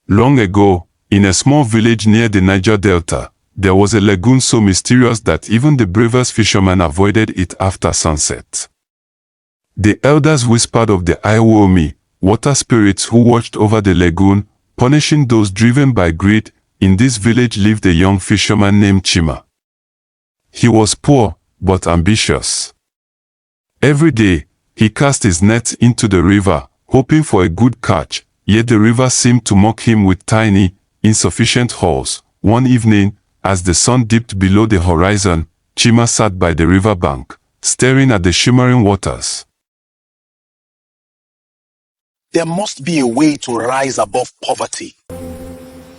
Long ago, in a small village near the Niger Delta, there was a lagoon so mysterious that even the bravest fishermen avoided it after sunset. The elders whispered of the Iwomi, water spirits who watched over the lagoon, punishing those driven by greed. In this village lived a young fisherman named Chima. He was poor, but ambitious. Every day, he cast his nets into the river, hoping for a good catch, yet the river seemed to mock him with tiny, insufficient hauls. One evening, as the sun dipped below the horizon, Chima sat by the river bank, staring at the shimmering waters. There must be a way to rise above poverty.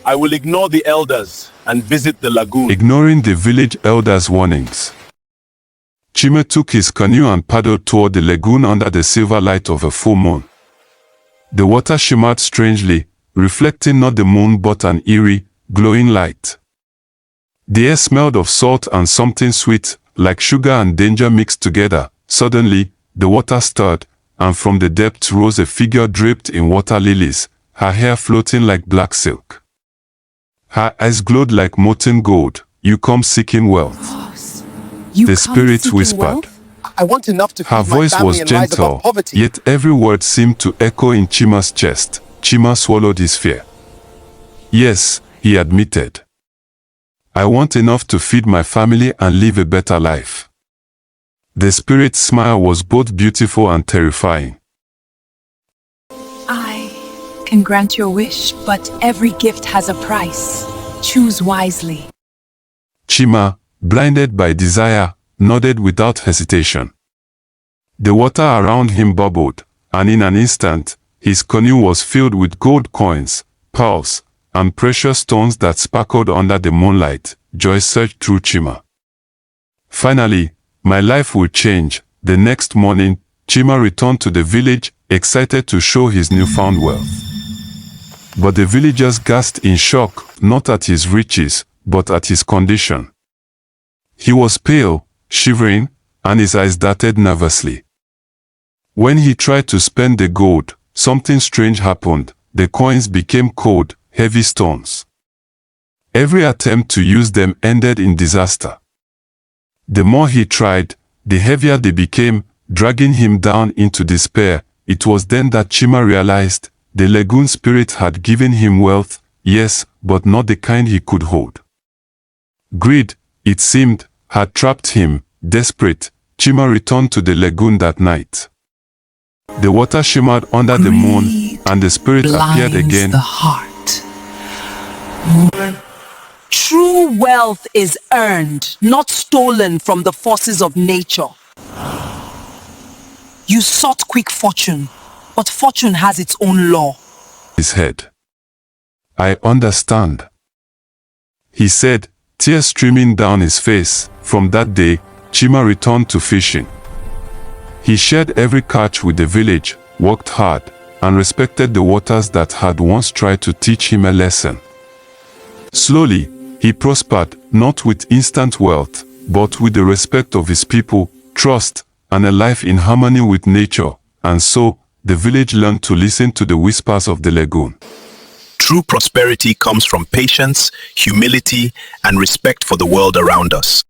I will ignore the elders and visit the lagoon. Ignoring the village elders' warnings, Chima took his canoe and paddled toward the lagoon under the silver light of a full moon. The water shimmered strangely, reflecting not the moon but an eerie, glowing light. The air smelled of salt and something sweet, like sugar and danger mixed together. Suddenly, the water stirred, and from the depths rose a figure draped in water lilies, her hair floating like black silk. Her eyes glowed like molten gold. "You come seeking wealth," the spirit whispered. I want enough to feed Her my voice family was and rise above gentle, poverty. yet every word seemed to echo in Chima's chest. Chima swallowed his fear. "Yes," he admitted. "I want enough to feed my family and live a better life." The spirit's smile was both beautiful and terrifying. I can grant your wish, but every gift has a price. Choose wisely. Chima, blinded by desire, nodded without hesitation. The water around him bubbled, and in an instant, his canoe was filled with gold coins, pearls, and precious stones that sparkled under the moonlight. Joy surged through Chima. "Finally, my life will change." The next morning, Chima returned to the village, excited to show his newfound wealth. But the villagers gasped in shock, not at his riches, but at his condition. He was pale, shivering, and his eyes darted nervously. When he tried to spend the gold, something strange happened. The coins became cold, heavy stones. Every attempt to use them ended in disaster. The more he tried, the heavier they became, dragging him down into despair. It was then that Chima realized the lagoon spirit had given him wealth, yes, but not the kind he could hold. Greed, it seemed, had trapped him. Desperate, Chima returned to the lagoon that night. The water shimmered under the moon, and the spirit appeared again. The heart. True wealth is earned, not stolen from the forces of nature. You sought quick fortune, but fortune has its own law. His head. "I understand," he said, tears streaming down his face. From that day, Chima returned to fishing. He shared every catch with the village, worked hard, and respected the waters that had once tried to teach him a lesson. Slowly, he prospered, not with instant wealth, but with the respect of his people, trust, and a life in harmony with nature. And so, the village learned to listen to the whispers of the lagoon. True prosperity comes from patience, humility, and respect for the world around us.